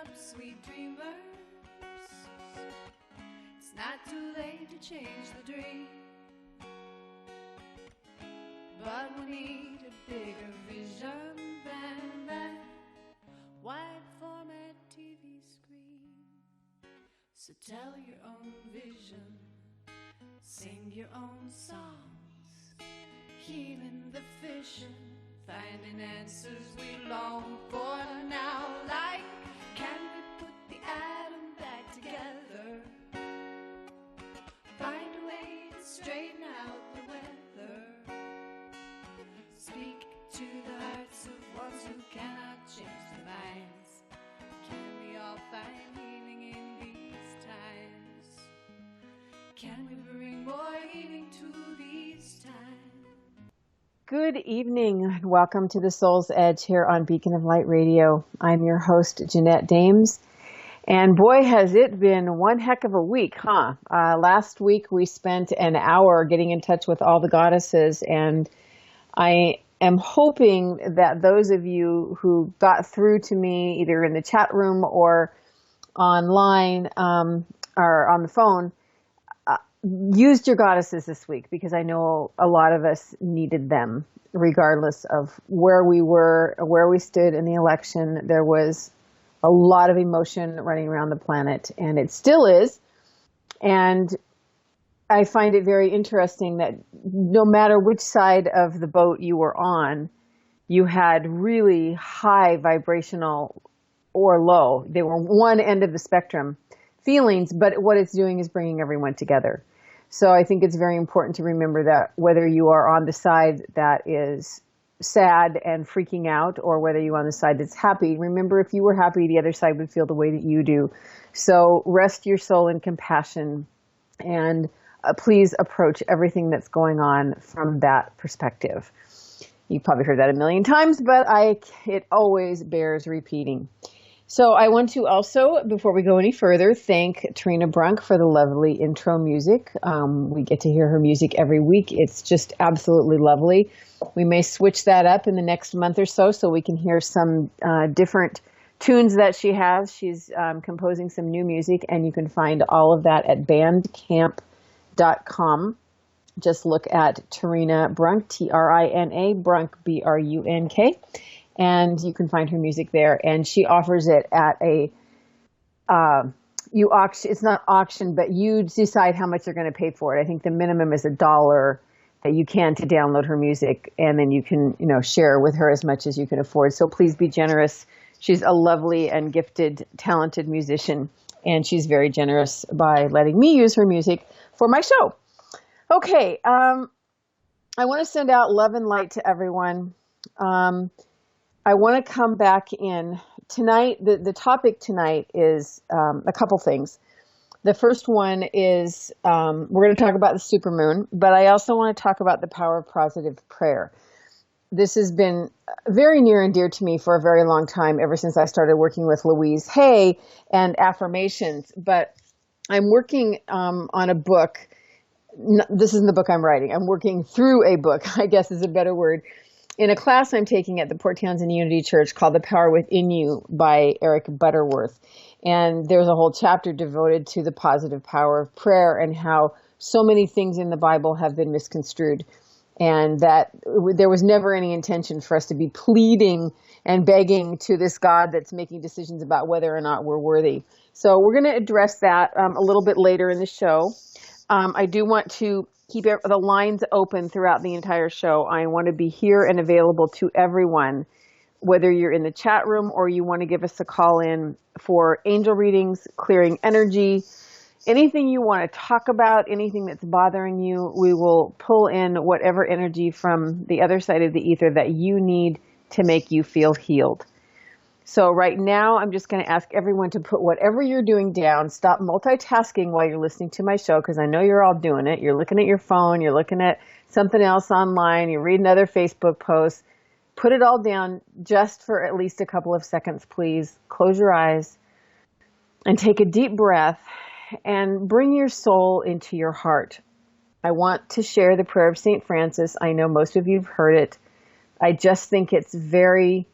up, sweet dreamers. It's not too late to change the dream, but we need a bigger vision than that wide format TV screen. So tell your own vision, sing your own songs, healing the vision, finding answers we long for now. Like, can we put the atom back together? Find a way to straighten out the weather. Speak to the hearts of ones who cannot change their minds. Can we all find healing in these times? Can we bring more healing to these times? Good evening and welcome to the Soul's Edge here on Beacon of Light Radio. I'm your host, Jeanette Dames. And boy, has it been one heck of a week, huh? Last week we spent an hour getting in touch with all the goddesses, and I am hoping that those of you who got through to me either in the chat room or online or on the phone used your goddesses this week, because I know a lot of us needed them regardless of where we were, where we stood in the election. There was a lot of emotion running around the planet, and it still is. And I find it very interesting that no matter which side of the boat you were on, you had really high vibrational or low. They were one end of the spectrum feelings, but what it's doing is bringing everyone together. So I think it's very important to remember that whether you are on the side that is sad and freaking out, or whether you're on the side that's happy, remember, if you were happy, the other side would feel the way that you do. So rest your soul in compassion, and please approach everything that's going on from that perspective. You've probably heard that a million times, but it always bears repeating. So I want to also, before we go any further, thank Tarina Brunk for the lovely intro music. We get to hear her music every week. It's just absolutely lovely. We may switch that up in the next month or so we can hear some different tunes that she has. She's composing some new music, and you can find all of that at bandcamp.com. Just look at Tarina Brunk, Trina Brunk, Brunk. And you can find her music there. And she offers it at it's not auction, but you decide how much you're going to pay for it. I think the minimum is $1 that you can to download her music, and then you can, share with her as much as you can afford. So please be generous. She's a lovely and gifted, talented musician, and she's very generous by letting me use her music for my show. Okay, I want to send out love and light to everyone. I want to come back in tonight. The topic tonight is a couple things. The first one is we're going to talk about the supermoon, but I also want to talk about the power of positive prayer. This has been very near and dear to me for a very long time, ever since I started working with Louise Hay and affirmations. But I'm working on a book. This isn't the book I'm writing. I'm working through a book, I guess is a better word, in a class I'm taking at the Port Townsend Unity Church called The Power Within You by Eric Butterworth. And there's a whole chapter devoted to the positive power of prayer and how so many things in the Bible have been misconstrued, and that there was never any intention for us to be pleading and begging to this God that's making decisions about whether or not we're worthy. So we're going to address that a little bit later in the show. I do want to keep the lines open throughout the entire show. I want to be here and available to everyone, whether you're in the chat room or you want to give us a call in for angel readings, clearing energy, anything you want to talk about, anything that's bothering you. We will pull in whatever energy from the other side of the ether that you need to make you feel healed. So right now, I'm just going to ask everyone to put whatever you're doing down. Stop multitasking while you're listening to my show, because I know you're all doing it. You're looking at your phone. You're looking at something else online. You're reading other Facebook posts. Put it all down just for at least a couple of seconds, please. Close your eyes and take a deep breath and bring your soul into your heart. I want to share the prayer of St. Francis. I know most of you have heard it. I just think it's very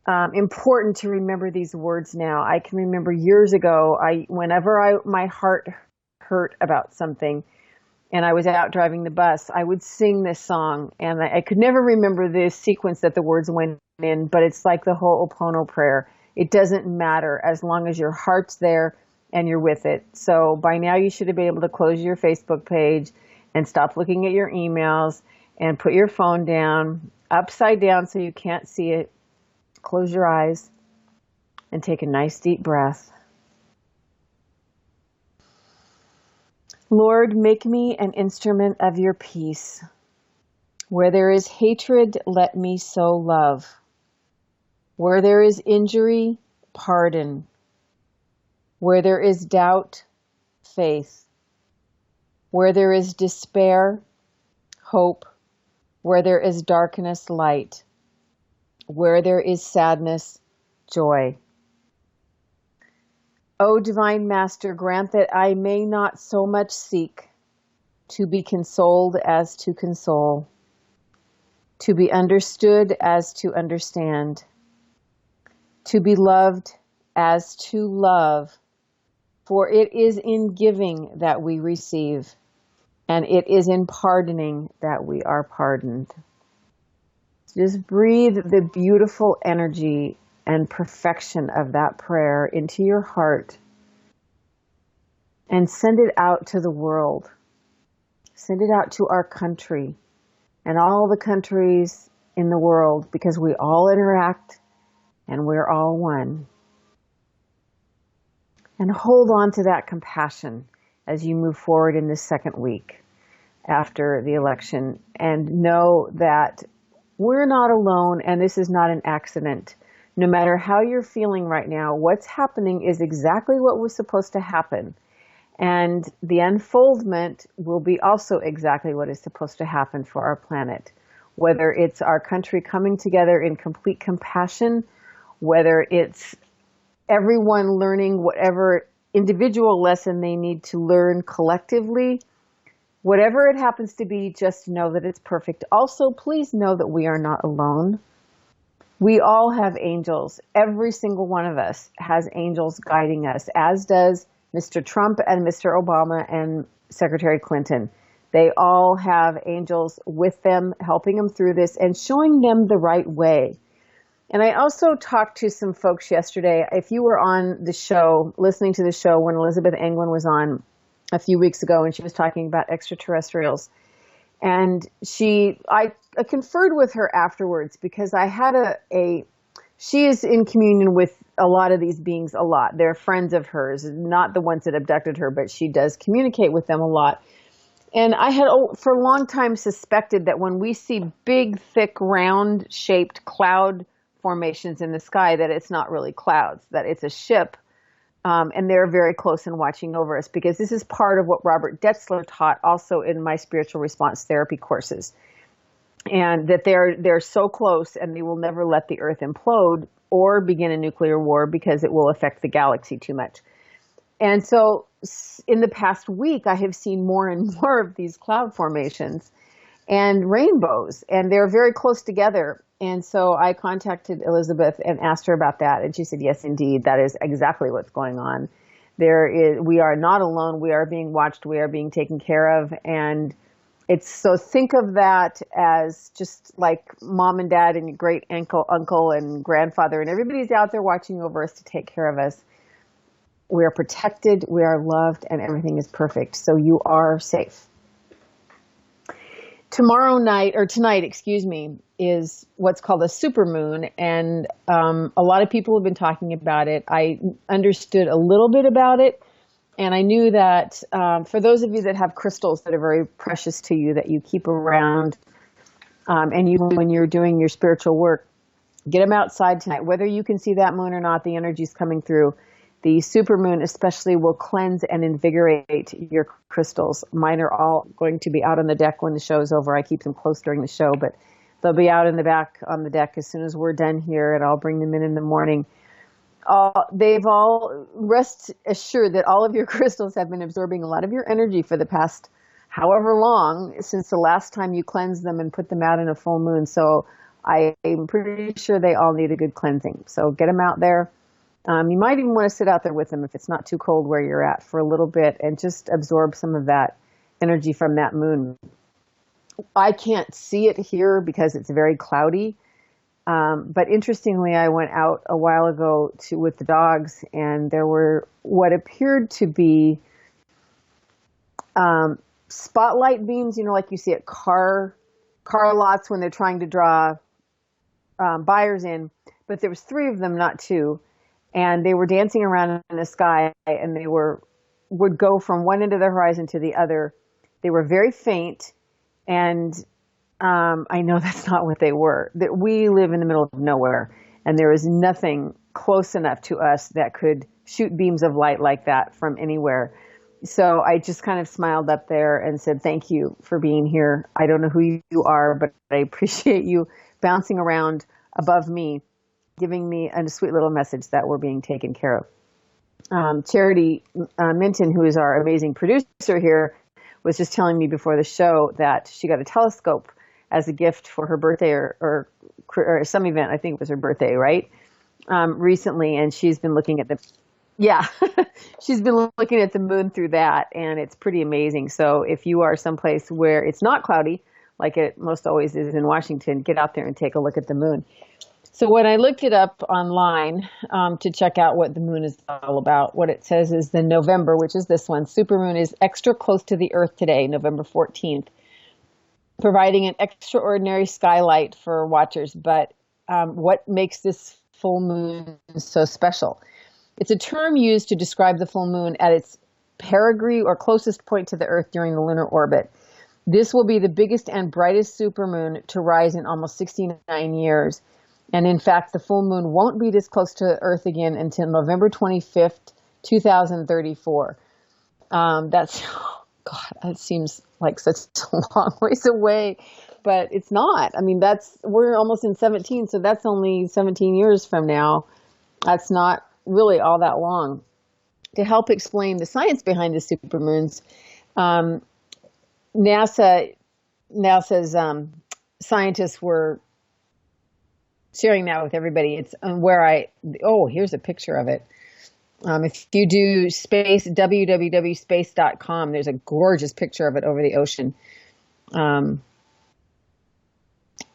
important to remember these words now. I can remember years ago, whenever my heart hurt about something and I was out driving the bus, I would sing this song, and I could never remember the sequence that the words went in, but it's like the Ho'oponopono prayer. It doesn't matter as long as your heart's there and you're with it. So by now you should have been able to close your Facebook page and stop looking at your emails and put your phone down, upside down so you can't see it. Close your eyes and take a nice deep breath. Lord, make me an instrument of your peace. Where there is hatred, let me sow love. Where there is injury, pardon. Where there is doubt, faith. Where there is despair, hope. Where there is darkness, light. Where there is sadness, joy. O Divine Master, grant that I may not so much seek to be consoled as to console, to be understood as to understand, to be loved as to love, for it is in giving that we receive, and it is in pardoning that we are pardoned. Just breathe the beautiful energy and perfection of that prayer into your heart and send it out to the world. Send it out to our country and all the countries in the world, because we all interact and we're all one. And hold on to that compassion as you move forward in this second week after the election, and know that we're not alone and this is not an accident. No matter how you're feeling right now, what's happening is exactly what was supposed to happen. And the unfoldment will be also exactly what is supposed to happen for our planet. Whether it's our country coming together in complete compassion, whether it's everyone learning whatever individual lesson they need to learn collectively, whatever it happens to be, just know that it's perfect. Also, please know that we are not alone. We all have angels. Every single one of us has angels guiding us, as does Mr. Trump and Mr. Obama and Secretary Clinton. They all have angels with them, helping them through this and showing them the right way. And I also talked to some folks yesterday. If you were on the show, listening to the show when Elizabeth Anglin was on a few weeks ago, and she was talking about extraterrestrials, and I conferred with her afterwards, because I had she is in communion with a lot of these beings a lot. They're friends of hers, not the ones that abducted her, but she does communicate with them a lot. And I had for a long time suspected that when we see big, thick, round-shaped cloud formations in the sky, that it's not really clouds, that it's a ship. And they're very close and watching over us, because this is part of what Robert Detzler taught also in my spiritual response therapy courses. And that they're so close and they will never let the Earth implode or begin a nuclear war, because it will affect the galaxy too much. And so in the past week, I have seen more and more of these cloud formations and rainbows, and they're very close together. And so I contacted Elizabeth and asked her about that. And she said, yes, indeed, that is exactly what's going on. We are not alone. We are being watched. We are being taken care of. And so think of that as just like mom and dad and great uncle and grandfather, and everybody's out there watching over us to take care of us. We are protected, we are loved, and everything is perfect. So you are safe. Tonight, is what's called a supermoon, and a lot of people have been talking about it. I understood a little bit about it, and I knew that for those of you that have crystals that are very precious to you, that you keep around, and when you're doing your spiritual work, get them outside tonight. Whether you can see that moon or not, the energy's coming through. The supermoon especially will cleanse and invigorate your crystals. Mine are all going to be out on the deck when the show is over. I keep them close during the show, but they'll be out in the back on the deck as soon as we're done here, and I'll bring them in the morning. Rest assured that all of your crystals have been absorbing a lot of your energy for the past however long since the last time you cleansed them and put them out in a full moon. So I'm pretty sure they all need a good cleansing. So get them out there. You might even want to sit out there with them if it's not too cold where you're at for a little bit and just absorb some of that energy from that moon. I can't see it here because it's very cloudy. But interestingly, I went out a while ago with the dogs, and there were what appeared to be spotlight beams, like you see at car lots when they're trying to draw buyers in. But there was 3 of them, not 2, and they were dancing around in the sky, and they would go from one end of the horizon to the other. They were very faint, and I know that's not what they were. That we live in the middle of nowhere, and there is nothing close enough to us that could shoot beams of light like that from anywhere. So I just kind of smiled up there and said, thank you for being here. I don't know who you are, but I appreciate you bouncing around above me, giving me a sweet little message that we're being taken care of. Charity Minton, who is our amazing producer here, was just telling me before the show that she got a telescope as a gift for her birthday or some event. I think it was her birthday, right? Recently, and she's been looking at she's been looking at the moon through that, and it's pretty amazing. So if you are someplace where it's not cloudy, like it most always is in Washington, get out there and take a look at the moon. So when I looked it up online to check out what the moon is all about, what it says is the November, which is this one, supermoon is extra close to the Earth today, November 14th, providing an extraordinary skylight for watchers. But what makes this full moon so special? It's a term used to describe the full moon at its perigee or closest point to the Earth during the lunar orbit. This will be the biggest and brightest supermoon to rise in almost 69 years. And in fact, the full moon won't be this close to Earth again until November 25th, 2034. That seems like such a long ways away, but it's not. I mean, we're almost in 17, so that's only 17 years from now. That's not really all that long. To help explain the science behind the supermoons, NASA's scientists were sharing that with everybody. It's here's a picture of it. If you do www.space.com, there's a gorgeous picture of it over the ocean.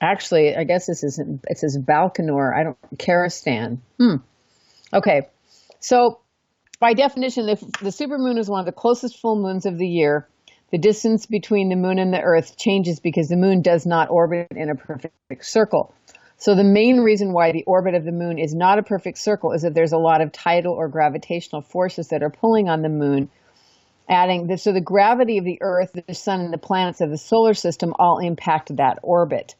Actually, I guess it says Baikonur. Kazakhstan. Okay, so by definition, the supermoon is one of the closest full moons of the year. The distance between the moon and the Earth changes because the moon does not orbit in a perfect circle. So the main reason why the orbit of the moon is not a perfect circle is that there's a lot of tidal or gravitational forces that are pulling on the moon, so the gravity of the Earth, the sun, and the planets of the solar system all impact that orbit.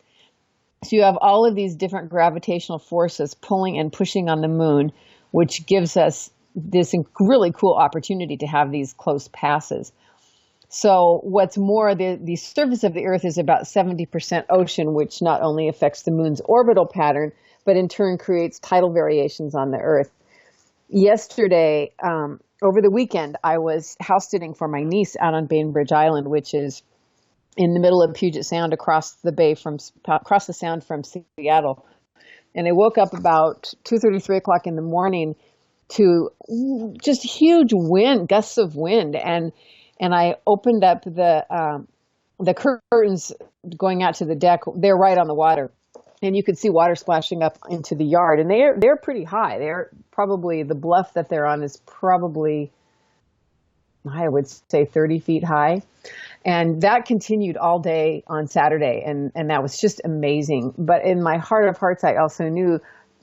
So you have all of these different gravitational forces pulling and pushing on the moon, which gives us this really cool opportunity to have these close passes. So what's more, the surface of the Earth is about 70% ocean, which not only affects the moon's orbital pattern, but in turn creates tidal variations on the Earth. Yesterday, over the weekend, I was house sitting for my niece out on Bainbridge Island, which is in the middle of Puget Sound across the sound from Seattle. And I woke up about 2:30, 3 o'clock in the morning to just huge gusts of wind. And I opened up the curtains going out to the deck. They're right on the water. And you could see water splashing up into the yard. And they're pretty high. The bluff that they're on is probably, I would say, 30 feet high. And that continued all day on Saturday, and that was just amazing. But in my heart of hearts, I also knew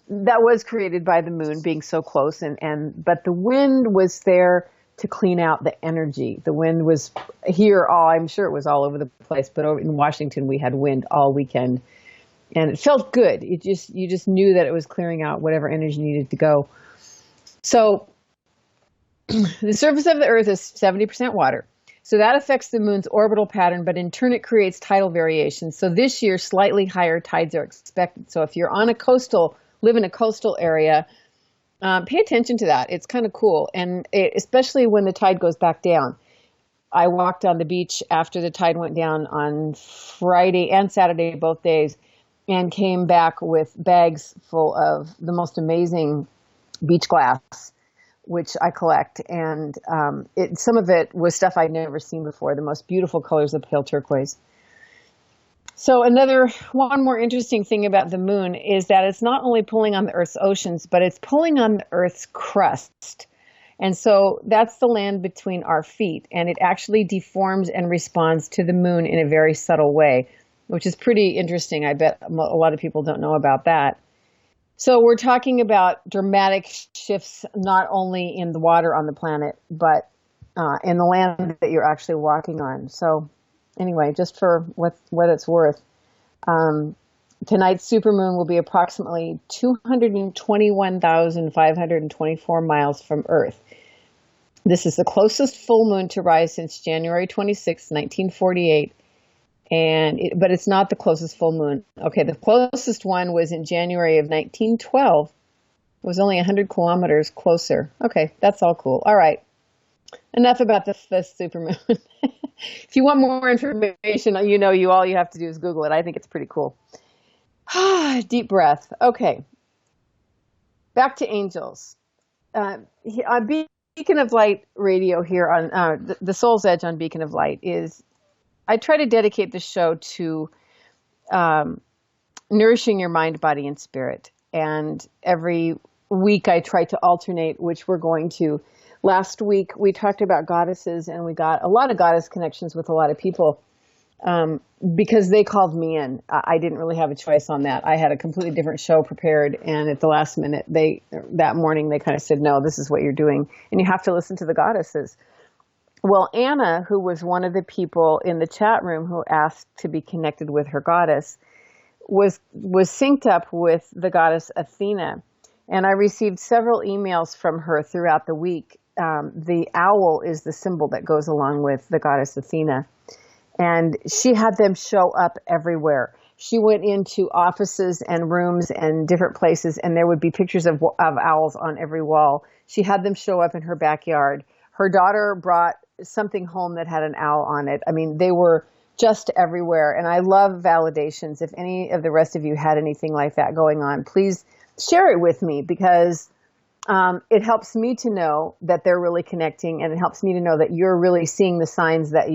that was created by the moon being so close, but the wind was there to clean out the energy. The wind was here, I'm sure it was all over the place, but over in Washington, we had wind all weekend, and it felt good. You just knew that it was clearing out whatever energy needed to go. So the surface of the Earth is 70% water. So that affects the moon's orbital pattern, but in turn it creates tidal variations. So this year, slightly higher tides are expected. So if you're live in a coastal area, pay attention to that. It's kind of cool, and especially when the tide goes back down. I walked on the beach after the tide went down on Friday and Saturday, both days, and came back with bags full of the most amazing beach glass, which I collect. And some of it was stuff I'd never seen before, the most beautiful colors of pale turquoise. So one more interesting thing about the moon is that it's not only pulling on the Earth's oceans, but it's pulling on the Earth's crust. And so that's the land between our feet. And it actually deforms and responds to the moon in a very subtle way, which is pretty interesting. I bet a lot of people don't know about that. So we're talking about dramatic shifts, not only in the water on the planet, but in the land that you're actually walking on. So anyway, just for what it's worth, tonight's supermoon will be approximately 221,524 miles from Earth. This is the closest full moon to rise since January 26, 1948, but it's not the closest full moon. Okay, the closest one was in January of 1912. It was only 100 kilometers closer. Okay, that's all cool. All right, enough about the supermoon. If you want more information, all you have to do is Google it. I think it's pretty cool. Deep breath. Okay. Back to angels. On Beacon of Light radio here on the Soul's Edge on Beacon of Light I try to dedicate the show to nourishing your mind, body, and spirit. And every week I try to alternate which we're going to. Last week, we talked about goddesses, and we got a lot of goddess connections with a lot of people because they called me in. I didn't really have a choice on that. I had a completely different show prepared, and at the last minute, that morning, they kind of said, no, this is what you're doing, and you have to listen to the goddesses. Well, Anna, who was one of the people in the chat room who asked to be connected with her goddess, was synced up with the goddess Athena, and I received several emails from her throughout the week. The owl is the symbol that goes along with the goddess Athena. And she had them show up everywhere. She went into offices and rooms and different places, and there would be pictures of owls on every wall. She had them show up in her backyard. Her daughter brought something home that had an owl on it. I mean, they were just everywhere. And I love validations. If any of the rest of you had anything like that going on, please share it with me, because it helps me to know that they're really connecting, and it helps me to know that you're really seeing the signs that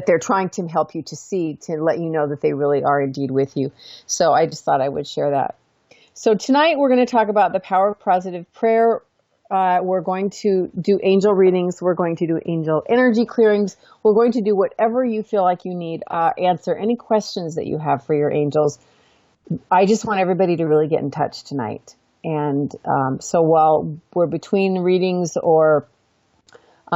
they're trying to help you to see, to let you know that they really are indeed with you. So I just thought I would share that. So tonight we're going to talk about the power of positive prayer. We're going to do angel readings. We're going to do angel energy clearings. We're going to do whatever you feel like you need. Answer any questions that you have for your angels. I just want everybody to really get in touch tonight. And so while we're between readings or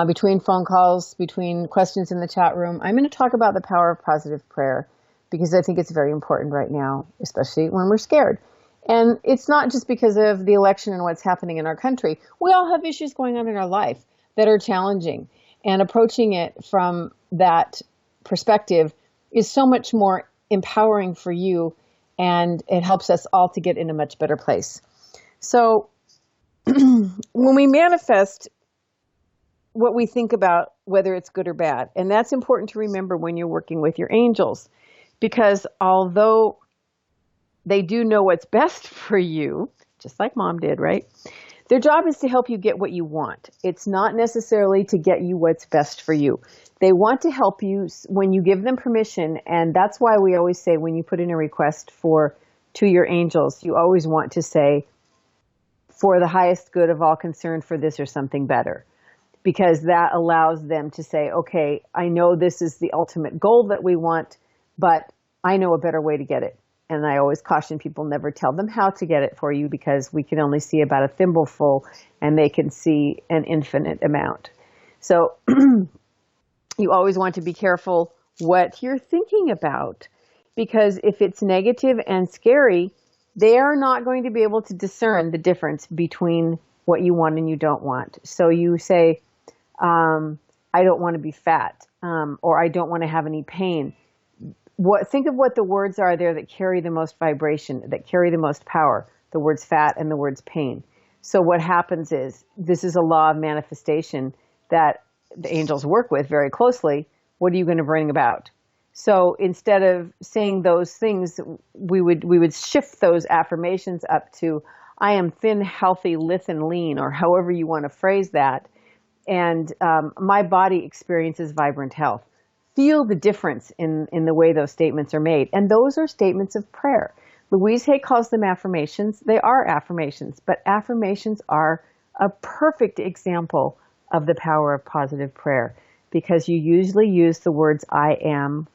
between phone calls, between questions in the chat room, I'm going to talk about the power of positive prayer, because I think it's very important right now, especially when we're scared. And it's not just because of the election and what's happening in our country. We all have issues going on in our life that are challenging, and approaching it from that perspective is so much more empowering for you, and it helps us all to get in a much better place. So when we manifest what we think about, whether it's good or bad, and that's important to remember when you're working with your angels, because although they do know what's best for you, just like Mom did, right? Their job is to help you get what you want. It's not necessarily to get you what's best for you. They want to help you when you give them permission, and that's why we always say when you put in a request to your angels, you always want to say, for the highest good of all concerned, for this or something better. Because that allows them to say, okay, I know this is the ultimate goal that we want, but I know a better way to get it. And I always caution people, never tell them how to get it for you, because we can only see about a thimbleful and they can see an infinite amount. So you always want to be careful what you're thinking about, because if it's negative and scary, they are not going to be able to discern the difference between what you want and you don't want. So you say, I don't want to be fat, or I don't want to have any pain. Think of what the words are there that carry the most vibration, that carry the most power, the words fat and the words pain. So what happens is, this is a law of manifestation that the angels work with very closely. What are you going to bring about? So instead of saying those things, we would shift those affirmations up to, I am thin, healthy, lithe, and lean, or however you want to phrase that. And my body experiences vibrant health. Feel the difference in the way those statements are made. And those are statements of prayer. Louise Hay calls them affirmations. They are affirmations, but affirmations are a perfect example of the power of positive prayer, because you usually use the words I am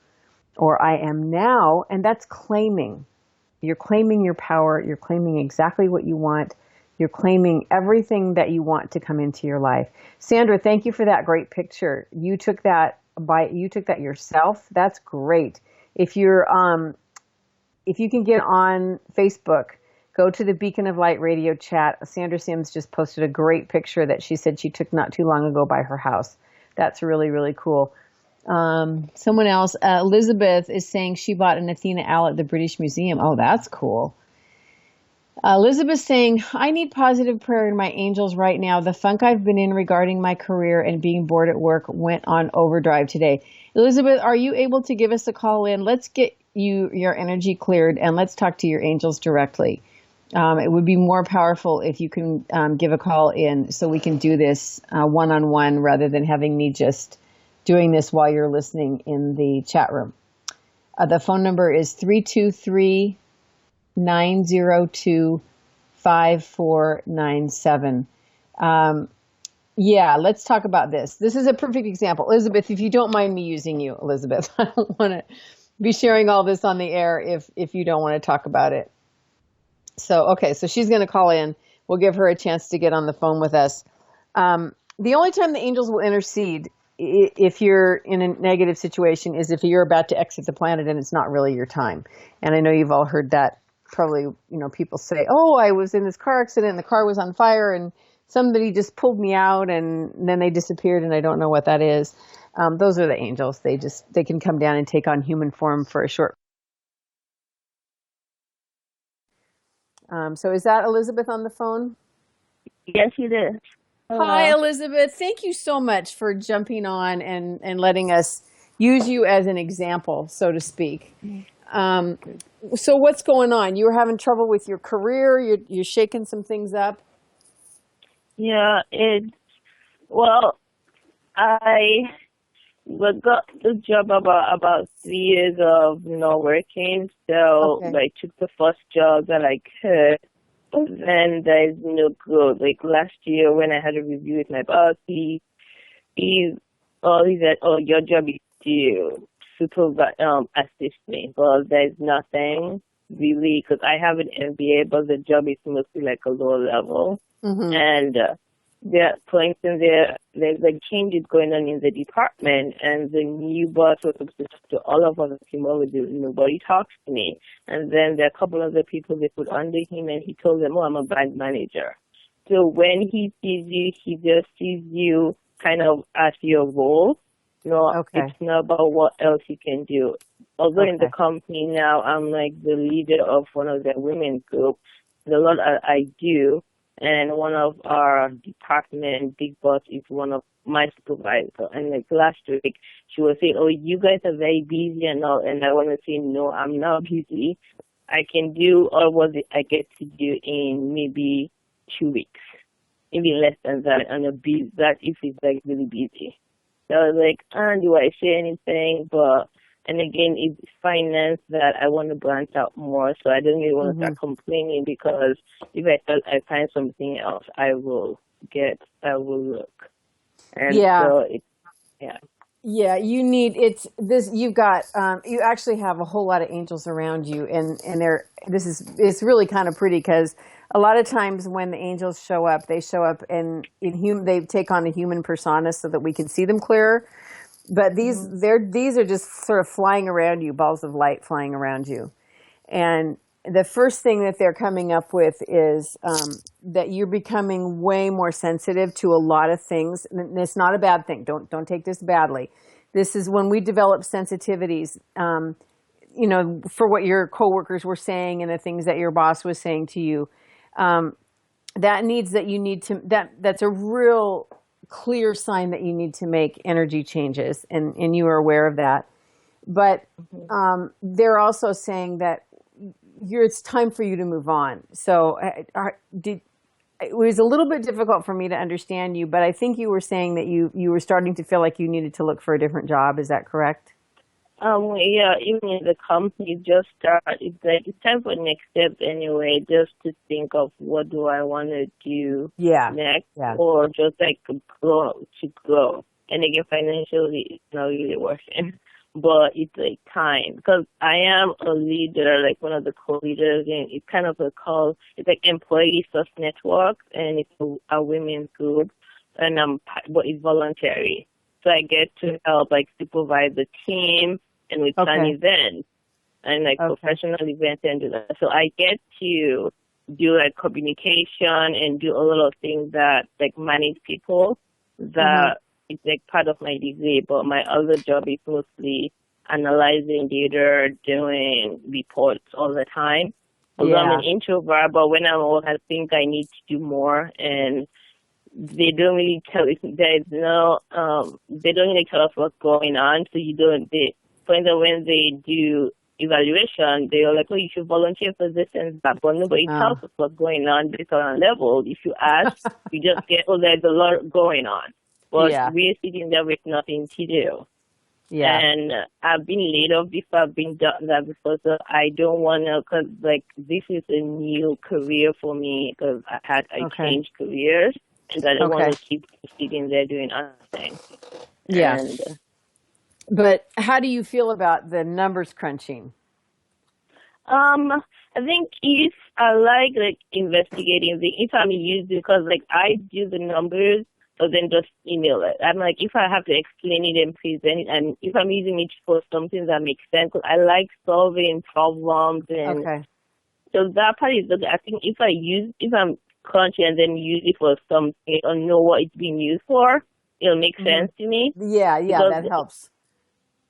or I am now, and that's claiming. You're claiming your power. You're claiming exactly what you want. You're claiming everything that you want to come into your life. Sandra, thank you for that great picture. You took that yourself. That's great. If you can get on Facebook, go to the Beacon of Light radio chat. Sandra Sims just posted a great picture that she said she took not too long ago by her house. That's really, really cool. Someone else, Elizabeth, is saying she bought an Athena owl at the British Museum. Oh, that's cool. Elizabeth saying, I need positive prayer in my angels right now. The funk I've been in regarding my career and being bored at work went on overdrive today. Elizabeth, are you able to give us a call in? Let's get your energy cleared and let's talk to your angels directly. It would be more powerful if you can give a call in so we can do this one-on-one rather than having me just doing this while you're listening in the chat room. The phone number is 323-902-5497. Yeah, let's talk about this. This is a perfect example. Elizabeth, if you don't mind me using you, Elizabeth, I don't want to be sharing all this on the air if you don't want to talk about it. So, okay, so she's going to call in. We'll give her a chance to get on the phone with us. The only time the angels will intercede if you're in a negative situation is if you're about to exit the planet and it's not really your time. And I know you've all heard that. Probably, people say, oh, I was in this car accident and the car was on fire and somebody just pulled me out and then they disappeared and I don't know what that is. Those are the angels. They can come down and take on human form for a short. So is that Elizabeth on the phone? Yes, it is. Hi, Elizabeth. Thank you so much for jumping on and letting us use you as an example, so to speak. So what's going on? You were having trouble with your career. You're shaking some things up. Yeah, I got the job about 3 years of not working. So Okay. I took the first job that I could. But then there's no growth. Like last year when I had a review with my boss, he said, oh, your job is to assist me. But there's nothing really, because I have an MBA, but the job is mostly like a lower level. Mm-hmm. And for instance, there's like changes going on in the department, and the new boss was supposed to talk to all of us at T-Mobile. Nobody talks to me. And then there are a couple of the people they put under him, and he told them, oh, I'm a bank manager. So when he sees you, he just sees you kind of as your role. Okay. It's not about what else you can do. Although in the Okay. company now, I'm like the leader of one of the women's group. There's a lot I do. And one of our department big boss is one of my supervisors. And like last week, she was saying, oh, you guys are very busy and all. And I want to say, no, I'm not busy. I can do all what I get to do in maybe 2 weeks, maybe less than that. And that if it's like really busy. So I was like, do I say anything? And again, it's finance that I want to branch out more, so I don't really want to start complaining, because if I find something else, I will look. And so Yeah, you've got, you actually have a whole lot of angels around you, and it's really kind of pretty, because a lot of times when the angels show up, they show up they take on a human persona so that we can see them clearer. But these are just sort of flying around you, balls of light flying around you. And the first thing that they're coming up with is that you're becoming way more sensitive to a lot of things. And it's not a bad thing. Don't take this badly. This is when we develop sensitivities, for what your coworkers were saying and the things that your boss was saying to you. That's a real clear sign that you need to make energy changes, and you are aware of that. But Mhm. they're also saying that it's time for you to move on. So it was a little bit difficult for me to understand you, but I think you were saying that you were starting to feel like you needed to look for a different job. Is that correct? Yeah, even in the company, just start. It's like it's time for next step anyway. Just to think of what do I want to do Yeah. next, Yeah. or just like grow. And again, financially, it's not really working, but it's like time because I am a leader, like one of the co-leaders, and it's kind of it's like Employee Source Network, and it's a women's group, and but it's voluntary. So I get to help like supervise the team and we plan Okay. events and like Okay. professional events and do that. So I get to do like communication and do a lot of things that like manage people that it's like part of my degree. But my other job is mostly analyzing data, doing reports all the time. Although I'm Yeah. an introvert, but when I'm old, I think I need to do more and they don't really tell they don't really tell us what's going on. So for instance, when they do evaluation, they are like, oh, you should volunteer for this and that, but nobody tells us what's going on based on our level. If you ask, you just get, oh, there's a lot going on. But Yeah. we're sitting there with nothing to do. Yeah. And I've been laid off before, I've been done that before, so I don't want to, because like this is a new career for me, because I Okay. changed careers, and I don't want Okay. to keep sitting there doing nothing. Yeah. And But how do you feel about the numbers crunching? I think if I like investigating if I'm used because like I do the numbers, but then just email it. I'm like, if I have to explain it and present it, and if I'm using it for something that makes sense, 'cause I like solving problems, and Okay. so that part is good. I think if I'm crunching and then use it for something or know what it's being used for, it'll make sense to me. Yeah. Yeah. Because That helps.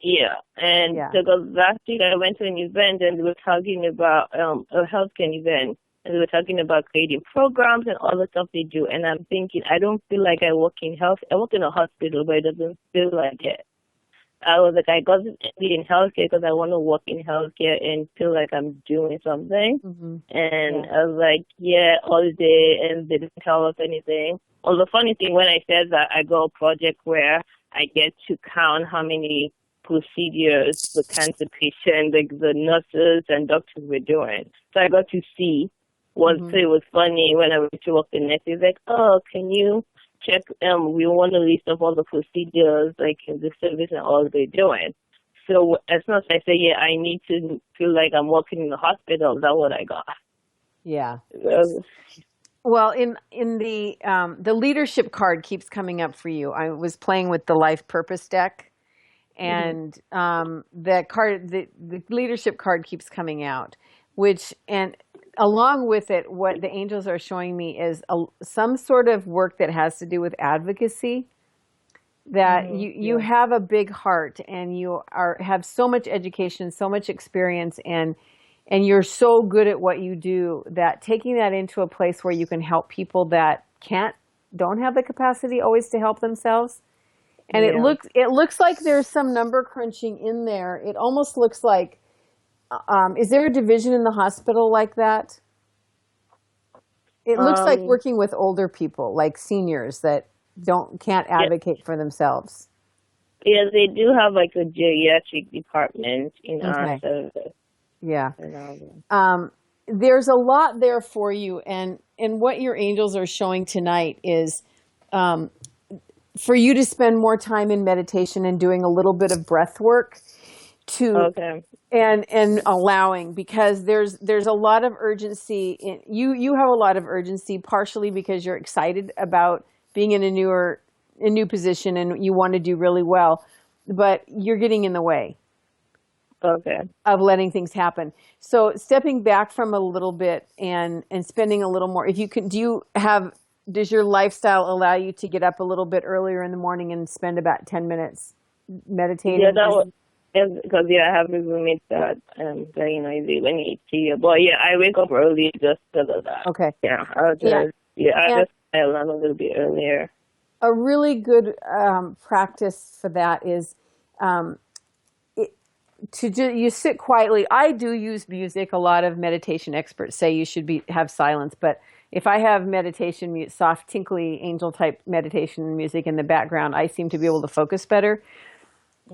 yeah, and Yeah. because last week I went to an event and they were talking about a healthcare event, and they were talking about creating programs and all the stuff they do. And I'm thinking, I don't feel like I work in health. I work in a hospital, but it doesn't feel like it. I was like, I got this in healthcare because I want to work in healthcare and feel like I'm doing something. And Yeah. I was like, yeah, all day, and they didn't tell us anything. Well, the funny thing, when I said that, I got a project where I get to count how many procedures the cancer patient, like the nurses and doctors were doing. So I got to see so it was funny when I went to work the next day. It's like, oh, can you check, we want a list of all the procedures, like in the service and all they're doing. So as soon as I say, yeah, I need to feel like I'm working in the hospital, that's what I got. Yeah. So, Well, in the leadership card keeps coming up for you. I was playing with the life purpose deck, and the leadership card keeps coming out, and along with it, what the angels are showing me is some sort of work that has to do with advocacy. That you have a big heart, and you have so much education, so much experience, and you're so good at what you do that taking that into a place where you can help people that don't have the capacity always to help themselves. And it looks like there's some number crunching in there. It almost looks like, is there a division in the hospital like that? It looks like working with older people, like seniors that can't advocate for themselves. Yeah, they do have like a geriatric department in our service. Yeah. There's a lot there for you, and what your angels are showing tonight is for you to spend more time in meditation and doing a little bit of breath work and allowing, because there's a lot of urgency you have a lot of urgency, partially because you're excited about being in a new position and you want to do really well, but you're getting in the way of letting things happen. So stepping back from a little bit and spending a little more, if you can, does your lifestyle allow you to get up a little bit earlier in the morning and spend about 10 minutes meditating? Because I have a roommate that they when you see it. But yeah, I wake up early just because of that. Okay. Yeah, I just alarm a little bit earlier. A really good practice for that is you sit quietly. I do use music. A lot of meditation experts say you should have silence, but if I have meditation, soft, tinkly, angel type meditation music in the background, I seem to be able to focus better.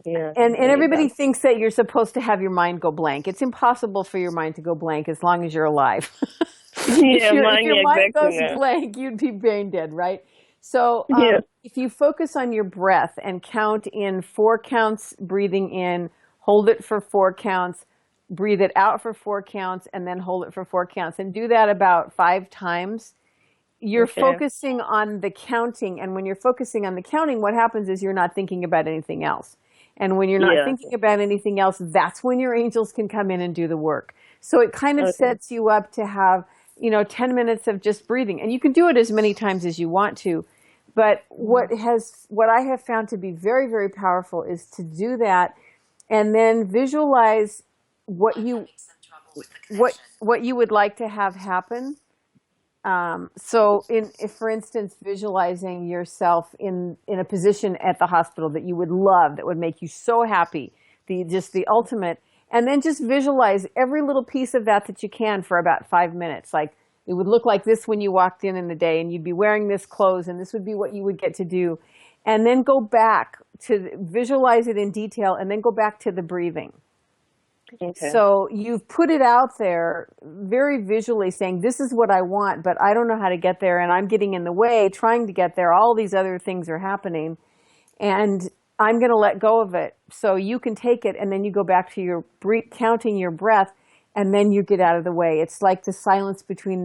Yeah. And everybody thinks that you're supposed to have your mind go blank. It's impossible for your mind to go blank as long as you're alive. Yeah, if your mind exactly goes that. blank, you'd be brain dead, right? So Yeah. if you focus on your breath and count in 4 counts, breathing in, hold it for 4 counts, breathe it out for 4 counts, and then hold it for 4 counts, and do that about 5 times, you're Okay. focusing on the counting. And when you're focusing on the counting, what happens is you're not thinking about anything else. And when you're not Yeah. thinking about anything else, that's when your angels can come in and do the work. So it kind of Okay. sets you up to have, 10 minutes of just breathing. And you can do it as many times as you want to. But what I have found to be very, very powerful is to do that and then visualize what you would like to have happen. So if, for instance, visualizing yourself in a position at the hospital that you would love, that would make you so happy, just the ultimate, and then just visualize every little piece of that you can for about 5 minutes. Like, it would look like this when you walked in the day, and you'd be wearing this clothes, and this would be what you would get to do. And then go back to visualize it in detail, and then go back to the breathing. Okay. So you've put it out there very visually saying, this is what I want, but I don't know how to get there, and I'm getting in the way trying to get there. All these other things are happening, and I'm going to let go of it. So you can take it, and then you go back to your counting your breath, and then you get out of the way. It's like the silence between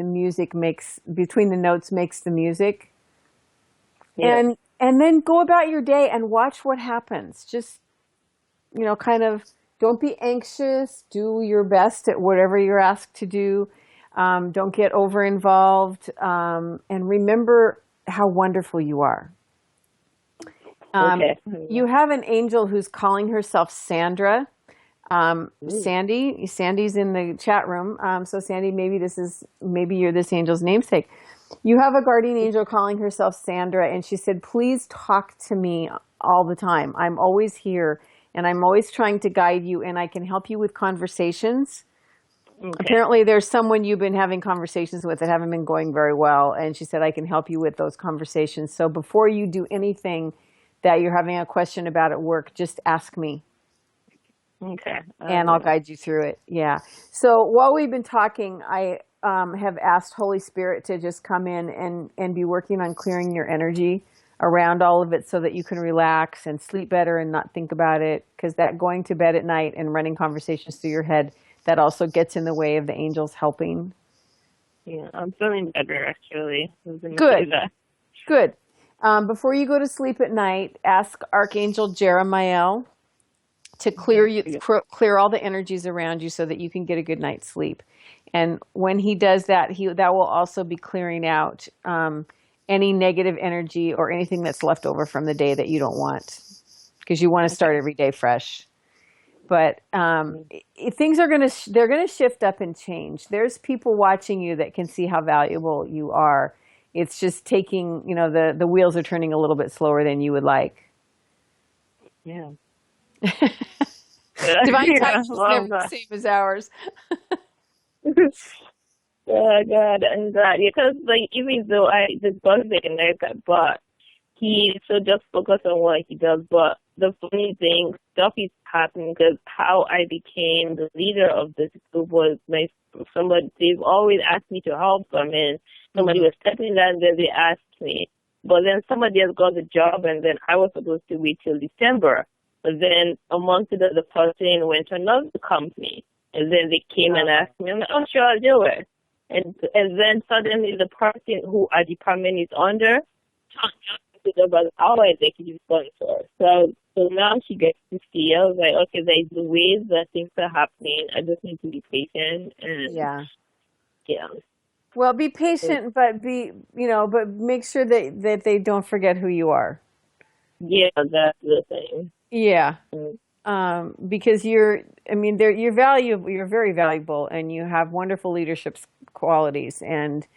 between the notes makes the music. Yeah. And then go about your day and watch what happens. Just, kind of, don't be anxious. Do your best at whatever you're asked to do. Don't get over involved. And remember how wonderful you are. Okay. You have an angel who's calling herself Sandra. Sandy's in the chat room. So Sandy, maybe you're this angel's namesake. You have a guardian angel calling herself Sandra, and she said, please talk to me all the time. I'm always here, and I'm always trying to guide you, and I can help you with conversations. Okay. Apparently there's someone you've been having conversations with that haven't been going very well, and she said, I can help you with those conversations. So before you do anything that you're having a question about at work, just ask me. Okay. And I'll guide you through it. Yeah. So while we've been talking, I have asked Holy Spirit to just come in and be working on clearing your energy around all of it so that you can relax and sleep better and not think about it. Because that going to bed at night and running conversations through your head, that also gets in the way of the angels helping. Yeah, I'm feeling better, actually. Good. Good. Before you go to sleep at night, ask Archangel Jeremiel to clear all the energies around you so that you can get a good night's sleep. And when he does that, that will also be clearing out any negative energy or anything that's left over from the day that you don't want, because you want to start every day fresh. But things are they're gonna shift up and change. There's people watching you that can see how valuable you are. It's just taking, the wheels are turning a little bit slower than you would like. Yeah. Divine timing is never the same as ours. Oh God, and because even though the boss is in America, but he so just focus on what he does. But the funny thing, stuff is happening because how I became the leader of this group was somebody. They've always asked me to help them, and somebody was stepping down, and then they asked me. But then somebody else got the job, and then I was supposed to wait till December. But then a month ago, the person went to another company, and then they came and asked me. I'm like, oh, sure, I'll do it. And then suddenly the person who our department is under talked about our executive sponsor. So now she gets to see. I was like, okay, there's the ways that things are happening. I just need to be patient. And yeah. Well, be patient, but but make sure that they don't forget who you are. Yeah, that's the thing. Yeah. Because you're valuable. You're very valuable, and you have wonderful leadership qualities, and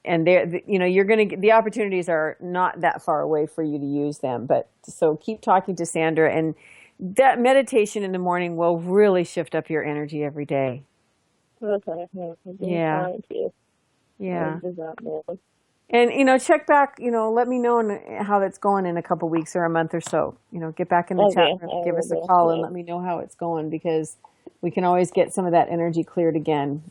you're going to get the opportunities are not that far away for you to use them. But so keep talking to Sandra and that meditation in the morning will really shift up your energy every day. Okay. Yeah. I'm Yeah. trying to. Yeah. Do that more. And, check back, let me know how that's going in a couple weeks or a month or so. Get back in the chat Okay. room, I give will us a do. call and Yeah. let me know how it's going, because we can always get some of that energy cleared again.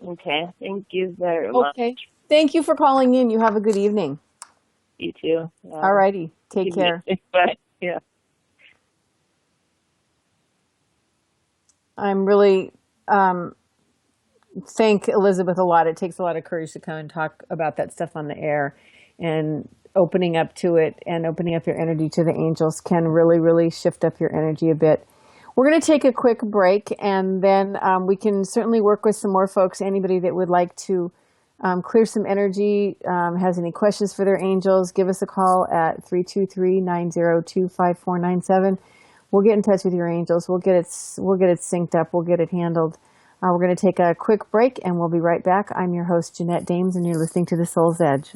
Okay. Thank you very much. Okay. Thank you for calling in. You have a good evening. You too. All righty. Take care. Bye. Yeah. I'm really thank Elizabeth a lot. It takes a lot of courage to come and talk about that stuff on the air, and opening up to it and opening up your energy to the angels can really, really shift up your energy a bit. We're going to take a quick break, and then we can certainly work with some more folks. Anybody that would like to clear some energy, has any questions for their angels, give us a call at 323-902-5497. We'll get in touch with your angels. We'll get it synced up. We'll get it handled. We're going to take a quick break, and we'll be right back. I'm your host, Jeanette Dames, and you're listening to The Soul's Edge.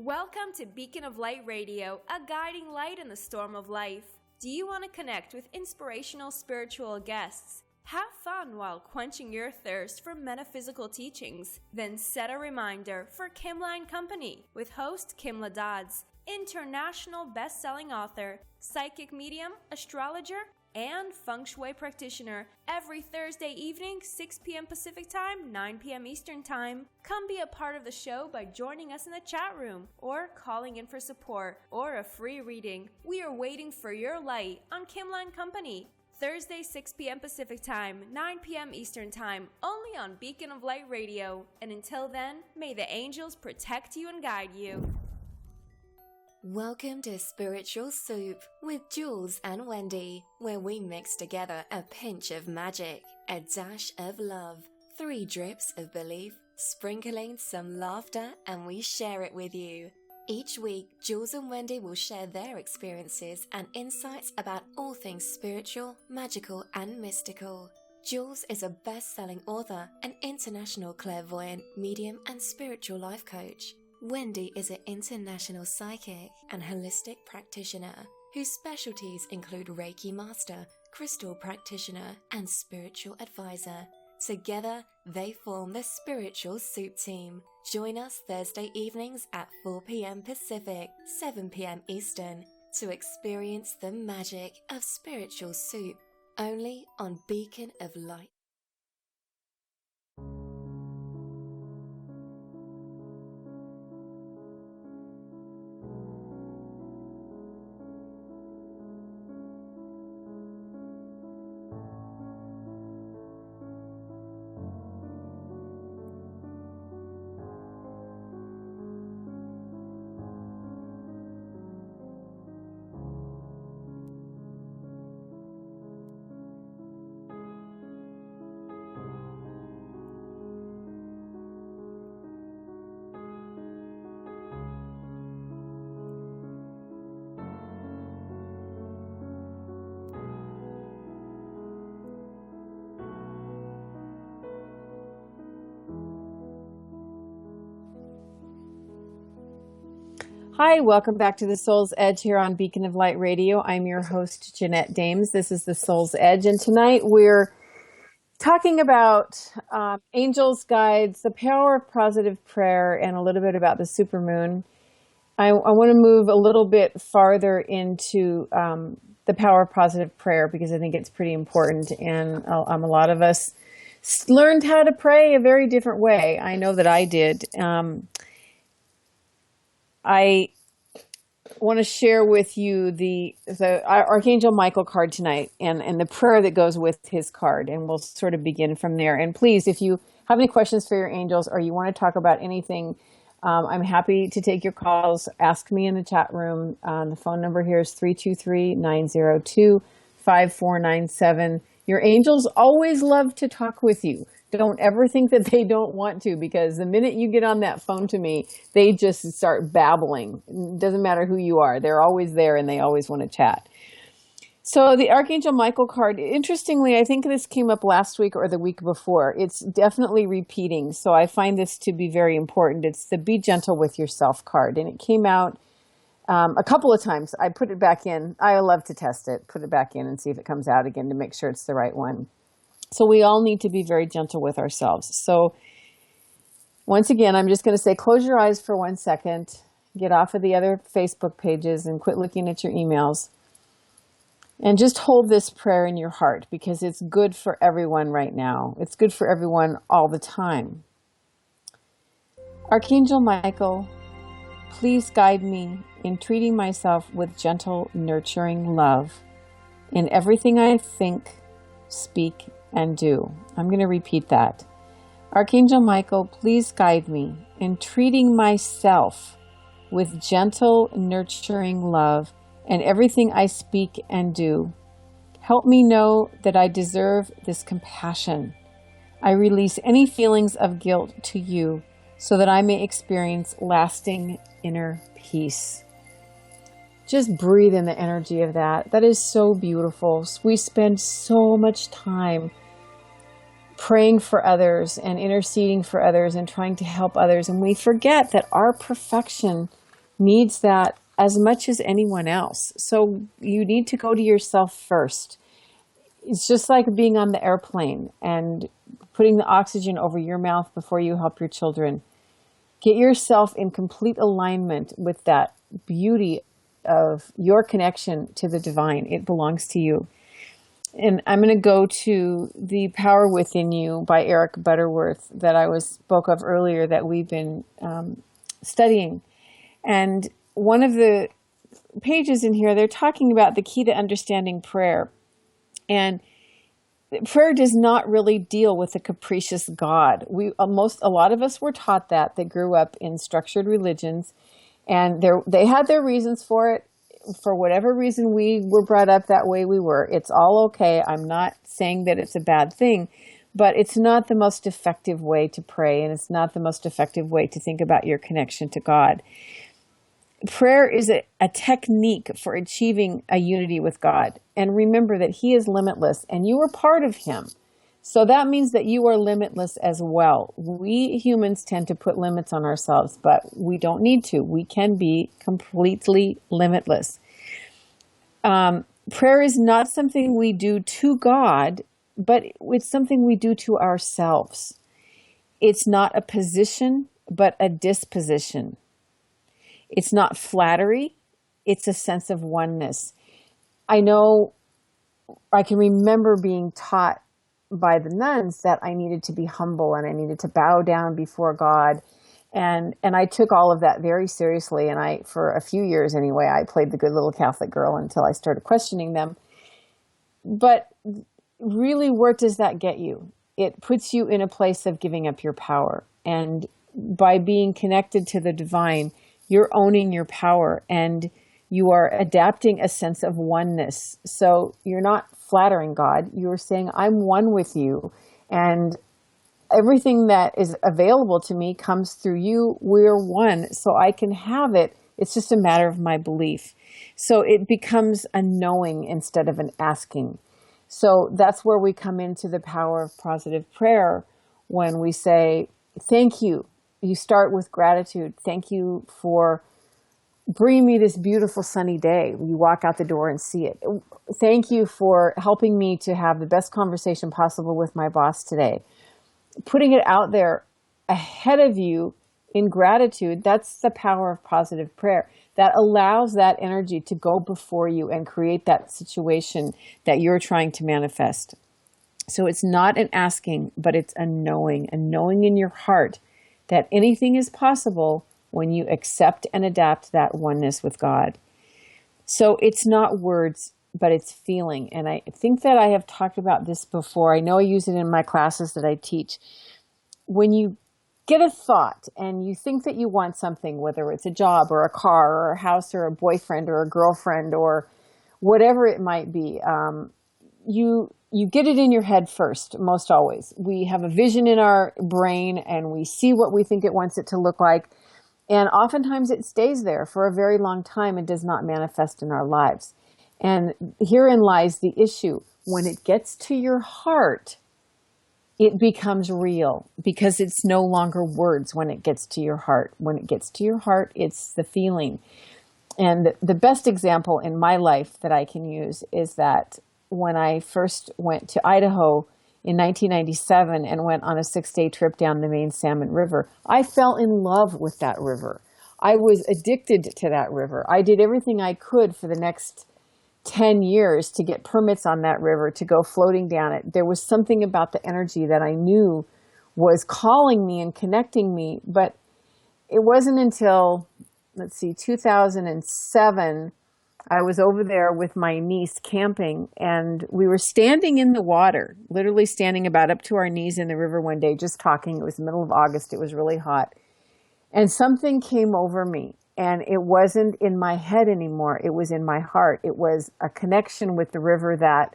Welcome to Beacon of Light Radio, a guiding light in the storm of life. Do you want to connect with inspirational spiritual guests? Have fun while quenching your thirst for metaphysical teachings. Then set a reminder for Kimla and Company with host Kimla Dodds, international best-selling author, psychic medium, astrologer, and feng shui practitioner, every Thursday evening, 6 p.m. Pacific Time, 9 p.m. Eastern Time. Come be a part of the show by joining us in the chat room or calling in for support or a free reading. We are waiting for your light on Kimla and Company. Thursday, 6 p.m. Pacific Time, 9 p.m. Eastern Time, only on Beacon of Light Radio. And until then, may the angels protect you and guide you. Welcome to Spiritual Soup with Jules and Wendy, where we mix together a pinch of magic, a dash of love, 3 drips of belief, sprinkling some laughter, and we share it with you. Each week, Jules and Wendy will share their experiences and insights about all things spiritual, magical, and mystical. Jules is a best-selling author, an international clairvoyant, medium, and spiritual life coach. Wendy is an international psychic and holistic practitioner whose specialties include Reiki Master, Crystal Practitioner, and Spiritual Advisor. Together, they form the Spiritual Soup Team. Join us Thursday evenings at 4 p.m. Pacific, 7 p.m. Eastern to experience the magic of Spiritual Soup, only on Beacon of Light. Hi, welcome back to The Soul's Edge here on Beacon of Light Radio. I'm your host, Jeanette Dames. This is The Soul's Edge, and tonight we're talking about angels, guides, the power of positive prayer, and a little bit about the supermoon. I want to move a little bit farther into the power of positive prayer because I think it's pretty important, and a lot of us learned how to pray a very different way. I know that I did. I want to share with you the Archangel Michael card tonight and the prayer that goes with his card, and we'll sort of begin from there. And please, if you have any questions for your angels or you want to talk about anything I'm happy to take your calls. Ask me in the chat room. The phone number here is 323-902-5497. Your angels always love to talk with you. Don't ever think that they don't want to, because the minute you get on that phone to me, they just start babbling. It doesn't matter who you are. They're always there and they always want to chat. So the Archangel Michael card, interestingly, I think this came up last week or the week before. It's definitely repeating. So I find this to be very important. It's the Be Gentle with Yourself card. And it came out a couple of times. I put it back in. I love to test it, put it back in and see if it comes out again to make sure it's the right one. So we all need to be very gentle with ourselves. So once again, I'm just going to say, close your eyes for 1 second, get off of the other Facebook pages and quit looking at your emails. And just hold this prayer in your heart, because it's good for everyone right now. It's good for everyone all the time. Archangel Michael, please guide me in treating myself with gentle, nurturing love in everything I think, speak, and do. I'm going to repeat that. Archangel Michael, please guide me in treating myself with gentle, nurturing love and everything I speak and do. Help me know that I deserve this compassion. I release any feelings of guilt to you so that I may experience lasting inner peace. Just breathe in the energy of that. That is so beautiful. We spend so much time praying for others and interceding for others and trying to help others, and we forget that our perfection needs that as much as anyone else. So you need to go to yourself first. It's just like being on the airplane and putting the oxygen over your mouth before you help your children. Get yourself in complete alignment with that beauty of your connection to the divine. It belongs to you. And I'm going to go to The Power Within You by Eric Butterworth that I spoke of earlier, that we've been studying. And one of the pages in here, they're talking about the key to understanding prayer. And prayer does not really deal with a capricious God. A lot of us were taught that grew up in structured religions, and they had their reasons for it. For whatever reason we were brought up that way, we were. It's all okay. I'm not saying that it's a bad thing, but it's not the most effective way to pray, and it's not the most effective way to think about your connection to God. Prayer is a technique for achieving a unity with God. And remember that He is limitless and you are part of Him. So that means that you are limitless as well. We humans tend to put limits on ourselves, but we don't need to. We can be completely limitless. Prayer is not something we do to God, but it's something we do to ourselves. It's not a position, but a disposition. It's not flattery. It's a sense of oneness. I can remember being taught by the nuns that I needed to be humble and I needed to bow down before God. And I took all of that very seriously. And for a few years anyway, I played the good little Catholic girl until I started questioning them. But really, where does that get you? It puts you in a place of giving up your power. And by being connected to the divine, you're owning your power and you are adapting a sense of oneness. So you're not flattering God. You're saying, I'm one with you. And everything that is available to me comes through you. We're one. So I can have it. It's just a matter of my belief. So it becomes a knowing instead of an asking. So that's where we come into the power of positive prayer when we say, thank you. You start with gratitude. Thank you for bringing me this beautiful sunny day. You walk out the door and see it. Thank you for helping me to have the best conversation possible with my boss today. Putting it out there ahead of you in gratitude, that's the power of positive prayer. That allows that energy to go before you and create that situation that you're trying to manifest. So it's not an asking, but it's a knowing in your heart that anything is possible when you accept and adapt that oneness with God. So it's not words, but it's feeling. And I think that I have talked about this before. I know I use it in my classes that I teach. When you get a thought and you think that you want something, whether it's a job or a car or a house or a boyfriend or a girlfriend or whatever it might be, you get it in your head first, most always. We have a vision in our brain and we see what we think it wants it to look like. And oftentimes it stays there for a very long time and does not manifest in our lives. And herein lies the issue. When it gets to your heart, it becomes real because it's no longer words when it gets to your heart. When it gets to your heart, it's the feeling. And the best example in my life that I can use is that when I first went to Idaho in 1997 and went on a 6-day trip down the main Salmon River, I fell in love with that river. I was addicted to that river. I did everything I could for the next 10 years to get permits on that river, to go floating down it. There was something about the energy that I knew was calling me and connecting me, but it wasn't until, 2007, I was over there with my niece camping, and we were standing in the water, literally standing about up to our knees in the river one day, just talking. It was the middle of August. It was really hot. And something came over me, and it wasn't in my head anymore. It was in my heart. It was a connection with the river that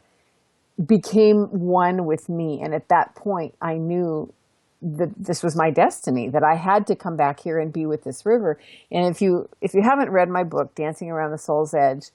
became one with me. And at that point, I knew that this was my destiny, that I had to come back here and be with this river. And if you haven't read my book, Dancing Around the Soul's Edge,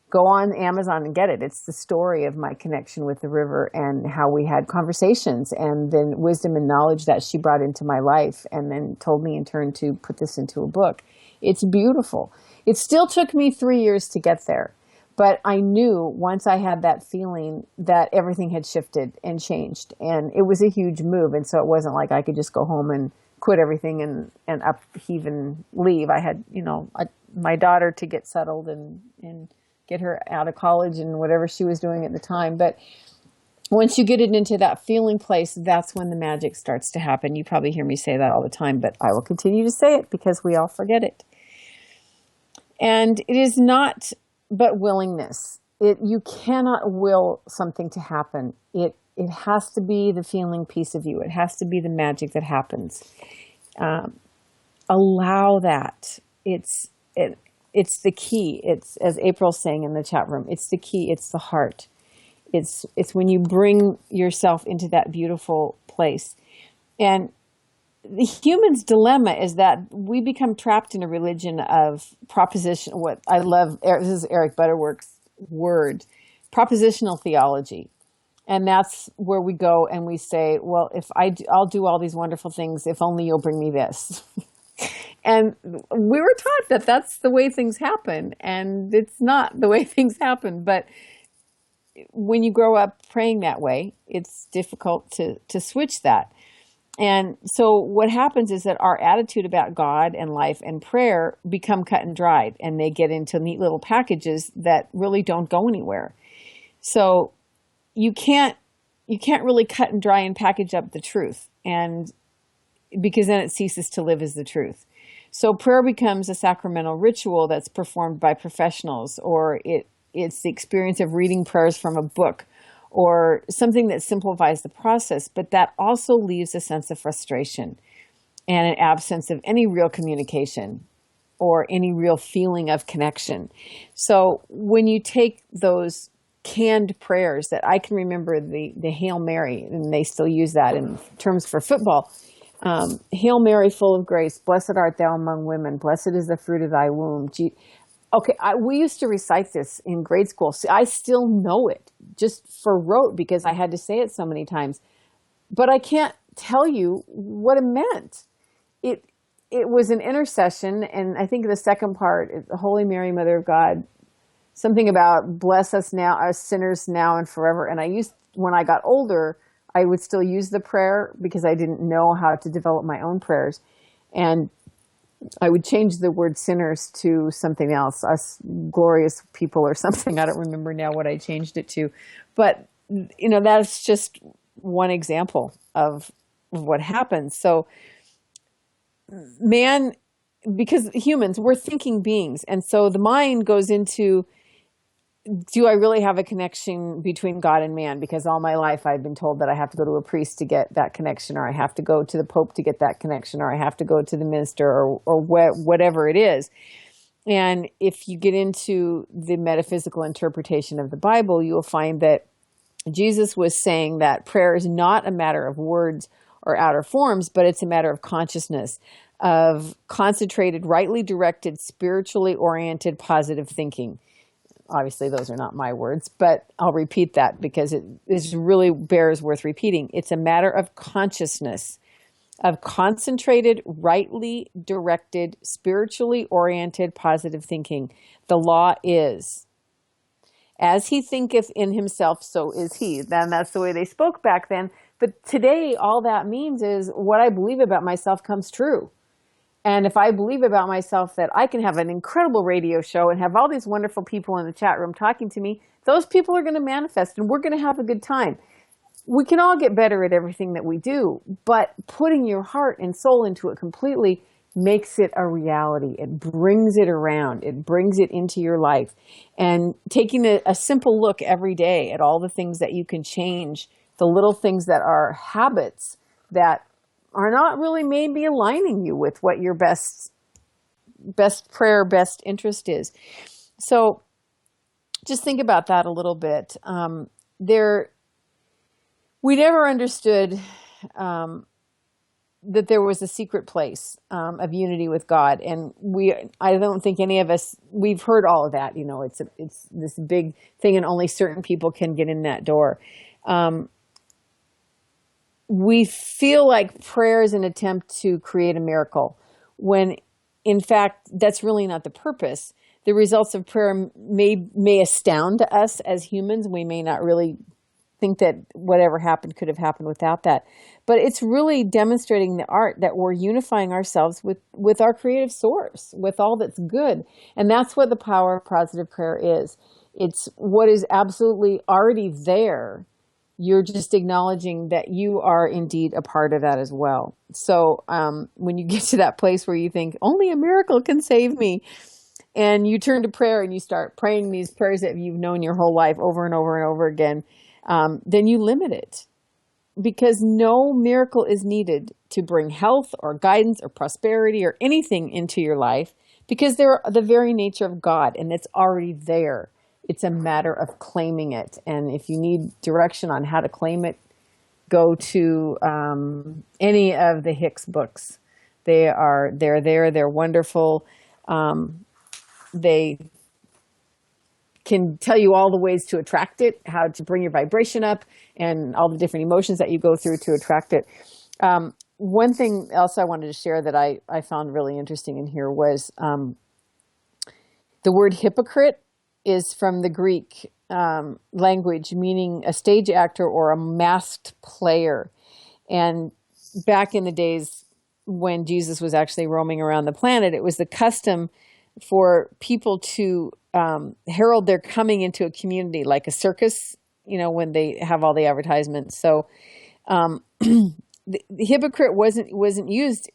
go on Amazon and get it. It's the story of my connection with the river and how we had conversations and then wisdom and knowledge that she brought into my life and then told me in turn to put this into a book. It's beautiful. It still took me 3 years to get there. But I knew once I had that feeling that everything had shifted and changed. And it was a huge move. And so it wasn't like I could just go home and quit everything and upheave and leave. I had, my daughter to get settled and get her out of college and whatever she was doing at the time. But once you get it into that feeling place, that's when the magic starts to happen. You probably hear me say that all the time, but I will continue to say it because we all forget it. And it is not but willingness. You cannot will something to happen. It has to be the feeling piece of you. It has to be the magic that happens. Allow that. It's the key. It's, as April's saying in the chat room, it's the key. It's the heart. It's when you bring yourself into that beautiful place. And the human's dilemma is that we become trapped in a religion of proposition. What I love, this is Eric Butterworth's word, propositional theology. And that's where we go and we say, well, I'll do all these wonderful things if only you'll bring me this. And we were taught that that's the way things happen. And it's not the way things happen. But when you grow up praying that way, it's difficult to switch that. And so what happens is that our attitude about God and life and prayer become cut and dried, and they get into neat little packages that really don't go anywhere. So you can't really cut and dry and package up the truth, and because then it ceases to live as the truth. So prayer becomes a sacramental ritual that's performed by professionals, or it's the experience of reading prayers from a book, or something that simplifies the process, but that also leaves a sense of frustration and an absence of any real communication or any real feeling of connection. So when you take those canned prayers that I can remember, the Hail Mary, and they still use that in terms for football, Hail Mary, full of grace, blessed art thou among women, blessed is the fruit of thy womb. Okay, we used to recite this in grade school. See, I still know it just for rote because I had to say it so many times. But I can't tell you what it meant. It was an intercession, and I think the second part, Holy Mary, Mother of God, something about bless us now, us sinners now and forever. And when I got older, I would still use the prayer because I didn't know how to develop my own prayers. And I would change the word sinners to something else, us glorious people or something. I don't remember now what I changed it to. But, that's just one example of what happens. So man, because humans, we're thinking beings. And so the mind goes into do I really have a connection between God and man? Because all my life I've been told that I have to go to a priest to get that connection, or I have to go to the Pope to get that connection, or I have to go to the minister, or whatever it is. And if you get into the metaphysical interpretation of the Bible, you will find that Jesus was saying that prayer is not a matter of words or outer forms, but it's a matter of consciousness, of concentrated, rightly directed, spiritually oriented, positive thinking. Obviously, those are not my words, but I'll repeat that because it really bears worth repeating. It's a matter of consciousness, of concentrated, rightly directed, spiritually oriented, positive thinking. The law is, as he thinketh in himself, so is he. Then that's the way they spoke back then. But today, all that means is what I believe about myself comes true. And if I believe about myself that I can have an incredible radio show and have all these wonderful people in the chat room talking to me, those people are going to manifest and we're going to have a good time. We can all get better at everything that we do, but putting your heart and soul into it completely makes it a reality. It brings it around. It brings it into your life. And taking a simple look every day at all the things that you can change, the little things that are habits that are not really maybe aligning you with what your best prayer, best interest is. So just think about that a little bit. We never understood that there was a secret place of unity with God, and I don't think any of us, we've heard all of that. You know, it's this big thing, and only certain people can get in that door. We feel like prayer is an attempt to create a miracle, when in fact that's really not the purpose. The results of prayer may astound us as humans. We may not really think that whatever happened could have happened without that. But it's really demonstrating the art that we're unifying ourselves with our creative source, with all that's good. And that's what the power of positive prayer is. It's what is absolutely already there. You're just acknowledging that you are indeed a part of that as well. So when you get to that place where you think, only a miracle can save me, and you turn to prayer and you start praying these prayers that you've known your whole life over and over and over again, then you limit it, because no miracle is needed to bring health or guidance or prosperity or anything into your life, because they're the very nature of God and it's already there. It's a matter of claiming it. And if you need direction on how to claim it, go to any of the Hicks books. They're there. They're wonderful. They can tell you all the ways to attract it, how to bring your vibration up, and all the different emotions that you go through to attract it. One thing else I wanted to share that I found really interesting in here was the word hypocrite is from the Greek language, meaning a stage actor or a masked player. And back in the days when Jesus was actually roaming around the planet, it was the custom for people to herald their coming into a community, like a circus, when they have all the advertisements. So the hypocrite wasn't used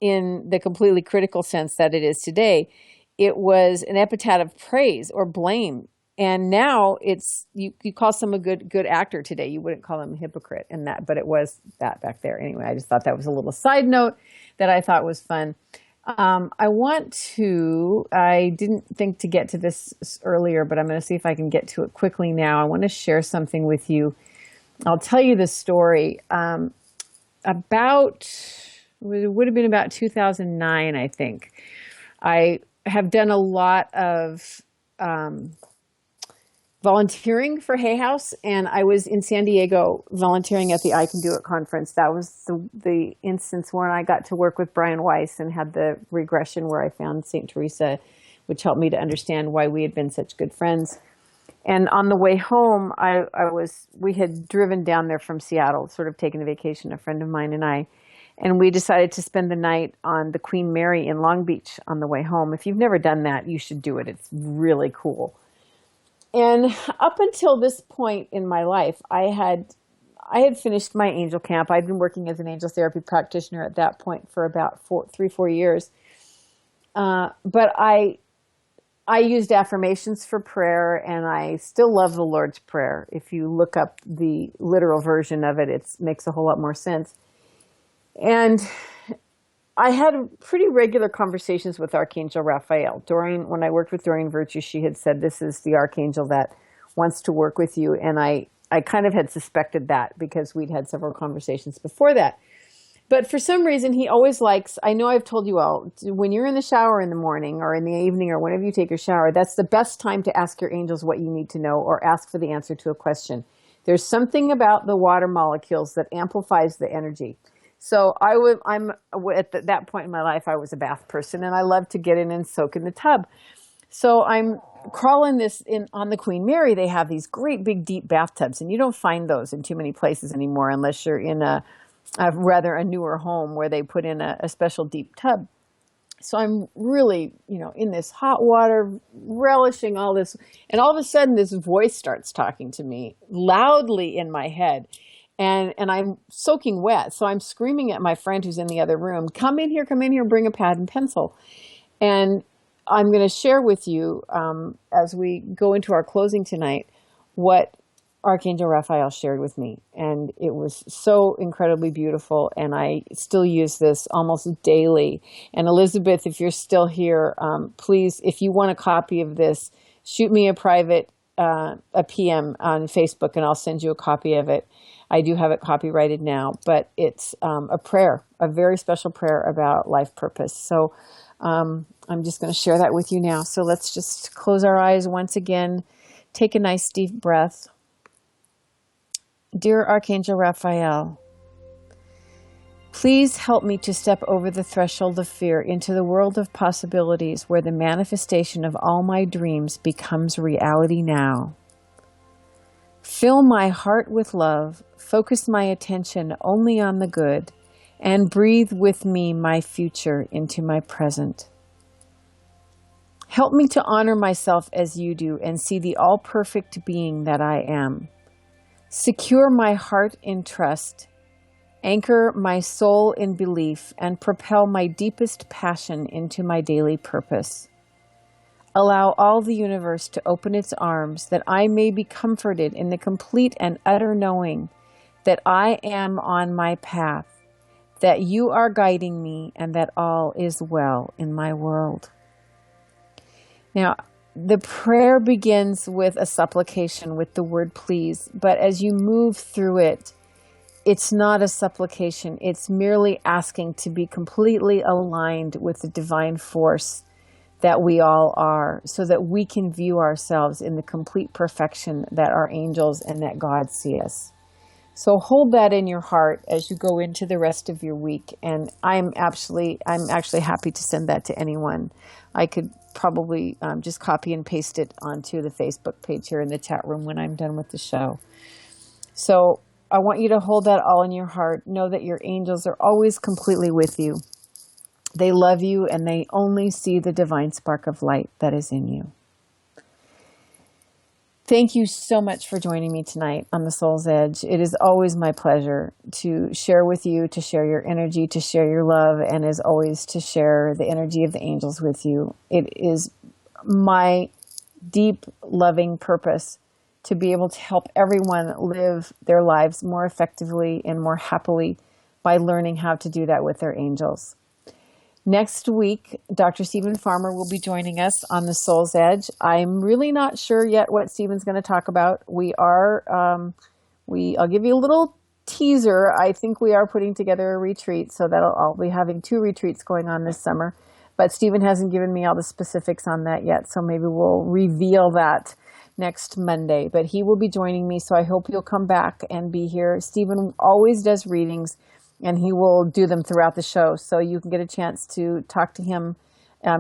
in the completely critical sense that it is today. It was an epithet of praise or blame. And now it's, you call someone a good actor today. You wouldn't call them a hypocrite in that, but it was that back there. Anyway, I just thought that was a little side note that I thought was fun. I didn't think to get to this earlier, but I'm going to see if I can get to it quickly now. I want to share something with you. I'll tell you the story. It would have been about 2009, I think. I have done a lot of volunteering for Hay House, and I was in San Diego volunteering at the I Can Do It conference. That was the instance when I got to work with Brian Weiss and had the regression where I found St. Teresa, which helped me to understand why we had been such good friends. And on the way home, we had driven down there from Seattle, sort of taking a vacation, a friend of mine and I, and we decided to spend the night on the Queen Mary in Long Beach on the way home. If you've never done that, you should do it. It's really cool. And up until this point in my life, I had finished my angel camp. I'd been working as an angel therapy practitioner at that point for about 3-4 years. But I I used affirmations for prayer, and I still love the Lord's Prayer. If you look up the literal version of it, it makes a whole lot more sense. And I had pretty regular conversations with Archangel Raphael. When I worked with Doreen Virtue, she had said, this is the Archangel that wants to work with you. And I kind of had suspected that because we'd had several conversations before that. But for some reason, he always likes, I know I've told you all, when you're in the shower in the morning or in the evening or whenever you take your shower, that's the best time to ask your angels what you need to know or ask for the answer to a question. There's something about the water molecules that amplifies the energy. So I'm at that point in my life, I was a bath person, and I love to get in and soak in the tub. So I'm crawling on the Queen Mary. They have these great big deep bathtubs, and you don't find those in too many places anymore unless you're in a newer home where they put in a special deep tub. So I'm really, in this hot water, relishing all this. And all of a sudden, this voice starts talking to me loudly in my head. And I'm soaking wet. So I'm screaming at my friend who's in the other room, come in here, bring a pad and pencil. And I'm going to share with you, as we go into our closing tonight, what Archangel Raphael shared with me. And it was so incredibly beautiful. And I still use this almost daily. And Elizabeth, if you're still here, please, if you want a copy of this, shoot me a private a PM on Facebook, and I'll send you a copy of it. I do have it copyrighted now, but it's a prayer, a very special prayer about life purpose. So I'm just going to share that with you now. So let's just close our eyes once again. Take a nice deep breath. Dear Archangel Raphael, please help me to step over the threshold of fear into the world of possibilities where the manifestation of all my dreams becomes reality now. Fill my heart with love, focus my attention only on the good, and breathe with me my future into my present. Help me to honor myself as you do and see the all-perfect being that I am. Secure my heart in trust, anchor my soul in belief, and propel my deepest passion into my daily purpose. Allow all the universe to open its arms that I may be comforted in the complete and utter knowing that I am on my path, that you are guiding me, and that all is well in my world. Now, the prayer begins with a supplication with the word please, but as you move through it, it's not a supplication. It's merely asking to be completely aligned with the divine force that we all are, so that we can view ourselves in the complete perfection that our angels and that God see us. So hold that in your heart as you go into the rest of your week. And I'm actually happy to send that to anyone. I could probably just copy and paste it onto the Facebook page here in the chat room when I'm done with the show. So I want you to hold that all in your heart. Know that your angels are always completely with you. They love you, and they only see the divine spark of light that is in you. Thank you so much for joining me tonight on The Soul's Edge. It is always my pleasure to share with you, to share your energy, to share your love, and as always, to share the energy of the angels with you. It is my deep, loving purpose to be able to help everyone live their lives more effectively and more happily by learning how to do that with their angels. Next week, Dr. Stephen Farmer will be joining us on The Soul's Edge. I'm really not sure yet what Stephen's going to talk about. I'll give you a little teaser. I think we are putting together a retreat, so I'll be having 2 retreats going on this summer. But Stephen hasn't given me all the specifics on that yet, so maybe we'll reveal that next Monday. But he will be joining me, so I hope you'll come back and be here. Stephen always does readings, and he will do them throughout the show, so you can get a chance to talk to him.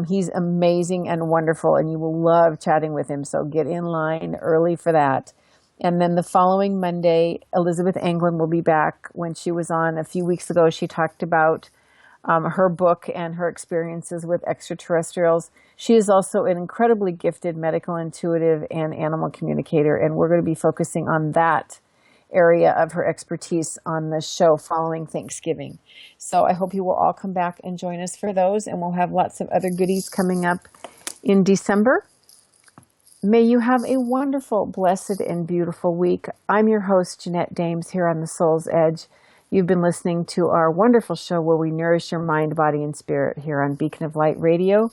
He's amazing and wonderful, and you will love chatting with him, so get in line early for that. And then the following Monday, Elizabeth Anglin will be back. When she was on a few weeks ago, she talked about her book and her experiences with extraterrestrials. She is also an incredibly gifted medical intuitive and animal communicator, and we're going to be focusing on that area of her expertise on the show following Thanksgiving. So I hope you will all come back and join us for those, and we'll have lots of other goodies coming up in December. May you have a wonderful, blessed, and beautiful week. I'm your host, Jeanette Dames, here on The Soul's Edge. You've been listening to our wonderful show where we nourish your mind, body, and spirit here on Beacon of Light Radio.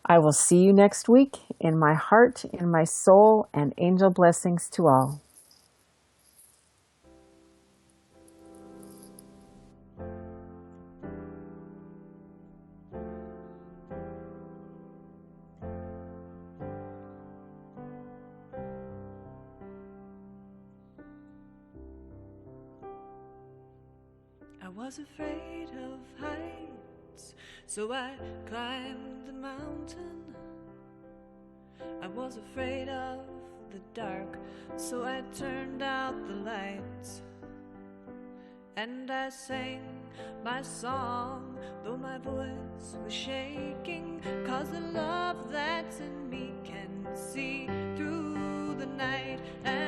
I will see you next week. In my heart, in my soul, and angel blessings to all. I was afraid of heights, so I climbed the mountain. I was afraid of the dark, so I turned out the lights. And I sang my song, though my voice was shaking, 'cause the love that's in me can see through the night. And